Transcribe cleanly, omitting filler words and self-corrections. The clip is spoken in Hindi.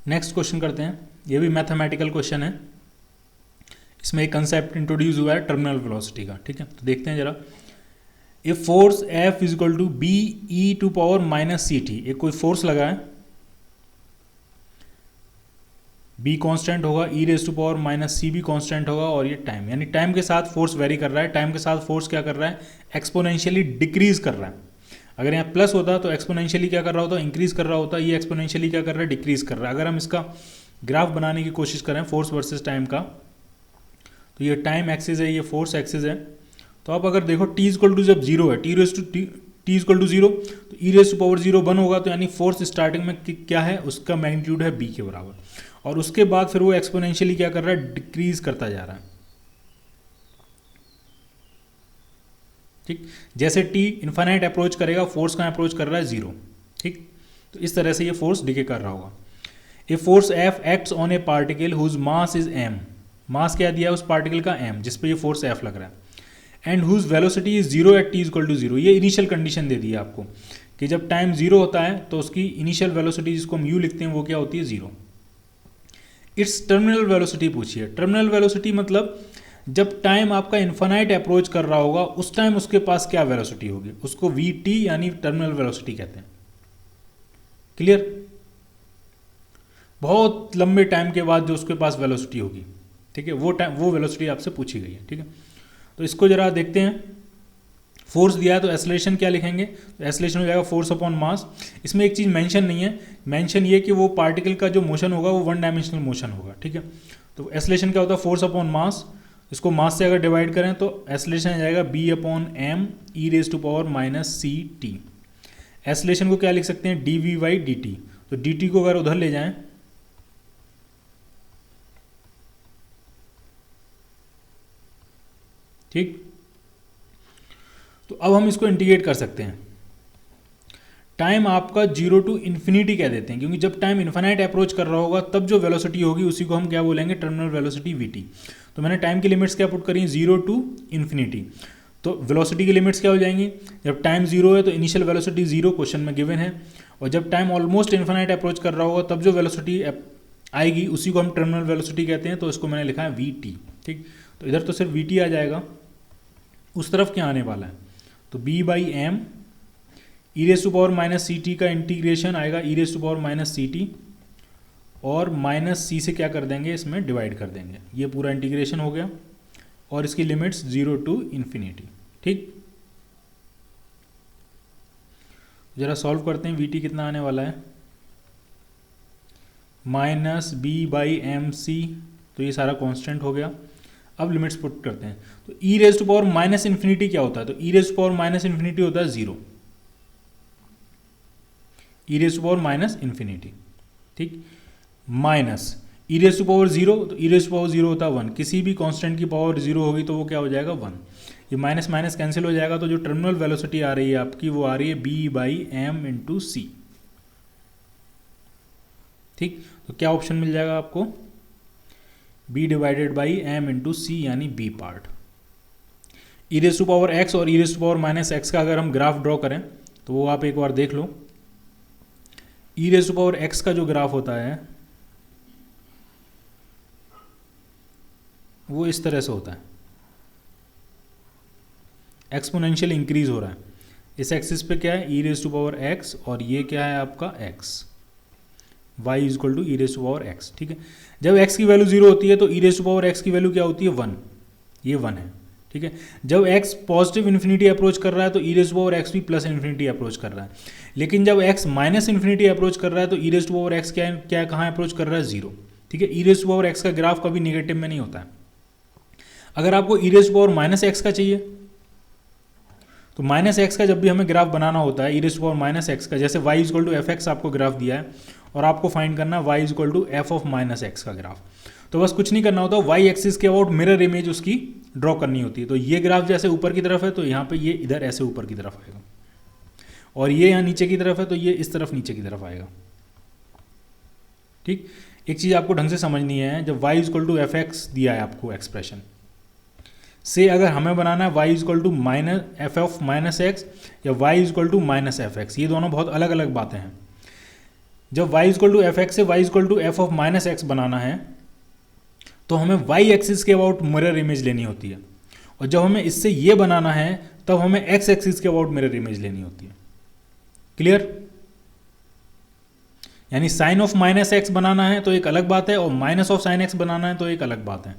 नेक्स्ट क्वेश्चन करते हैं, ये भी मैथमेटिकल क्वेश्चन है। इसमें एक कंसेप्ट इंट्रोड्यूस हुआ है टर्मिनल वेलोसिटी का, ठीक है। तो देखते हैं जरा। A force F is equal to B E to power minus C T, एक कोई फोर्स लगा है, b कांस्टेंट होगा, e raise to power minus C भी कांस्टेंट होगा, और ये टाइम, यानी टाइम के साथ फोर्स वेरी कर रहा है। टाइम के साथ फोर्स क्या कर रहा है, एक्सपोनेंशियली डिक्रीज कर रहा है। अगर यहाँ प्लस होता तो एक्सपोनेंशियली क्या कर रहा होता, इंक्रीज कर रहा होता। ये एक्सपोनेंशियली क्या कर रहा है, डिक्रीज कर रहा है। अगर हम इसका ग्राफ बनाने की कोशिश करें फोर्स वर्सेस टाइम का, तो ये टाइम एक्सिस है, ये फोर्स एक्सिस है। तो आप अगर देखो t इक्वल टू जब जीरो है, टी इक्वल टू जीरो, तो E raise to power zero one होगा, तो यानी फोर्स स्टार्टिंग में क्या है, उसका मैग्नीट्यूड है b के बराबर, और उसके बाद फिर वो एक्सपोनेंशियली क्या कर रहा है, डिक्रीज करता जा रहा है। ठीक, जैसे t इन्फाइनाइट अप्रोच करेगा, फोर्स का अप्रोच कर रहा है जीरो। ठीक, तो इस तरह से ये फोर्स डिके कर रहा होगा। A force F acts on a particle whose mass is m, mass क्या दिया है उस पार्टिकल का, m, जिस पे ये फोर्स F लग रहा है, and whose velocity is zero at t equal to zero. ये इनिशियल कंडीशन दे दी है आपको कि जब टाइम जीरो होता है तो उसकी इनिशियल वेलोसिटी, जिसको हम u लिखते हैं, वो क्या होती है, जीरो। इट्स टर्मिनल वेलोसिटी पूछिए। टर्मिनल वेलोसिटी मतलब जब टाइम आपका इन्फानाइट अप्रोच कर रहा होगा उस टाइम उसके पास क्या वेलोसिटी होगी, उसको vt यानी टर्मिनल वेलोसिटी कहते हैं। क्लियर, बहुत लंबे टाइम के बाद जो उसके पास वेलोसिटी होगी, ठीक है, वो वेलोसिटी आपसे पूछी गई है। ठीक है, तो इसको जरा देखते हैं। फोर्स दिया है तो एक्सेलरेशन क्या लिखेंगे, तो एक्सेलरेशन हो जाएगा फोर्स अपॉन मास। इसमें एक चीज़ मेंशन नहीं है, मेंशन ये कि वो पार्टिकल का जो मोशन होगा वो वन डायमेंशनल मोशन होगा। ठीक है, तो एक्सेलरेशन क्या होता है, फोर्स अपॉन मास। इसको मास से अगर डिवाइड करें तो एक्सेलरेशन आ जाएगा b upon m E raise to power minus C t. Acceleration को क्या लिख सकते हैं, d v by d t. तो डी टी को अगर उधर ले जाएं, ठीक, तो अब हम इसको इंटीग्रेट कर सकते हैं। टाइम आपका जीरो टू इन्फिनिटी कह देते हैं, क्योंकि जब टाइम इन्फानाइट अप्रोच कर रहा होगा तब जो वेलोसिटी होगी उसी को हम क्या बोलेंगे, टर्मिनल वेलोसिटी vt। तो मैंने टाइम की लिमिट्स क्या पुट करी, जीरो टू इन्फिनिटी। तो वेलोसिटी की लिमिट्स क्या हो जाएंगी, जब टाइम जीरो है तो इनिशियल वेलोसिटी जीरो, क्वेश्चन में गिवन है, और जब टाइम ऑलमोस्ट इन्फानाइट अप्रोच कर रहा होगा तब जो वेलोसिटी आएगी उसी को हम टर्मिनल वेलोसिटी कहते हैं। तो इसको मैंने लिखा है vt। ठीक, तो इधर तो सिर्फ vt आ जाएगा, उस तरफ क्या आने वाला है, तो b by M E raise to power minus C T का इंटीग्रेशन आएगा E raise to power minus C T, और माइनस सी से क्या कर देंगे, इसमें डिवाइड कर देंगे। ये पूरा इंटीग्रेशन हो गया, और इसकी लिमिट्स जीरो टू इन्फिनिटी। ठीक, जरा सॉल्व करते हैं। वीटी कितना आने वाला है, minus b by m c, तो ये सारा कांस्टेंट हो गया। अब लिमिट्स पुट करते हैं, तो E raise to power minus infinity क्या होता है, तो E raise to power minus infinity होता है zero, E raise to power minus infinity. ठीक, minus E raise to power zero, तो E raise to power zero होता है वन। किसी भी कांस्टेंट की पावर जीरो होगी तो वो क्या हो जाएगा, वन। ये माइनस माइनस कैंसिल हो जाएगा, तो जो टर्मिनल वेलोसिटी आ रही है आपकी वो आ रही है B by M into C. ठीक, तो क्या ऑप्शन मिल जाएगा आपको, b divided by M into C, यानी B part. E raise to power x और E raise to power minus X का अगर हम ग्राफ ड्रॉ करें तो वो आप एक बार देख लो। ई रेज टू पावर एक्स का जो ग्राफ होता है वो इस तरह से होता है, एक्सपोनेंशियल इंक्रीज हो रहा है। इस एक्सिस पे क्या है, ई रेज टू पावर एक्स, और ये क्या है आपका x, y is equal to e raise to power x. ठीक है, जब x की वैल्यू जीरो होती है तो E raise to power x की वैल्यू क्या होती है, वन, ये वन है। ठीक है, जब x पॉजिटिव इन्फिनिटी अप्रोच कर रहा है तो E raise to power x भी प्लस इन्फिनिटी अप्रोच कर रहा है, लेकिन जब x माइनस इन्फिनिटी अप्रोच कर रहा है तो E raise to power X क्या कहाँ अप्रोच कर रहा है, जीरो। ठीक है, ई रेज टू पावर एक्स का ग्राफ कभी नेगेटिव में नहीं होता है। अगर आपको E raise to power minus X का चाहिए तो माइनस एक्स का जब भी हमें ग्राफ बनाना होता है, ई raise to power minus X का, जैसे y equal to F X आपको ग्राफ दिया है और आपको फाइंड करना y is equal to F of minus X का ग्राफ, तो बस कुछ नहीं करना होता, y एक्सिस के अबाउट मिरर इमेज उसकी ड्रॉ करनी होती है। तो ये ग्राफ जैसे ऊपर की तरफ है तो यहाँ पे ये इधर ऐसे ऊपर की तरफ आएगा, और ये यहाँ नीचे की तरफ है तो ये इस तरफ नीचे की तरफ आएगा। ठीक, एक चीज़ आपको ढंग से समझनी है, जब y is equal to F x दिया है आपको एक्सप्रेशन से, अगर हमें बनाना है y is equal to minus F of minus X या y is equal to minus F X, ये दोनों बहुत अलग अलग बातें हैं। जब y equal to F X से y equal to F of minus X बनाना है तो हमें y एक्सिस के अबाउट मिरर इमेज लेनी होती है, और जब हमें इससे ये बनाना है तब हमें x एक्सिस के अबाउट मिरर इमेज लेनी होती है। क्लियर? यानी साइन ऑफ माइनस एक्स बनाना है तो एक अलग बात है, और माइनस ऑफ साइन एक्स बनाना है तो एक अलग बात है।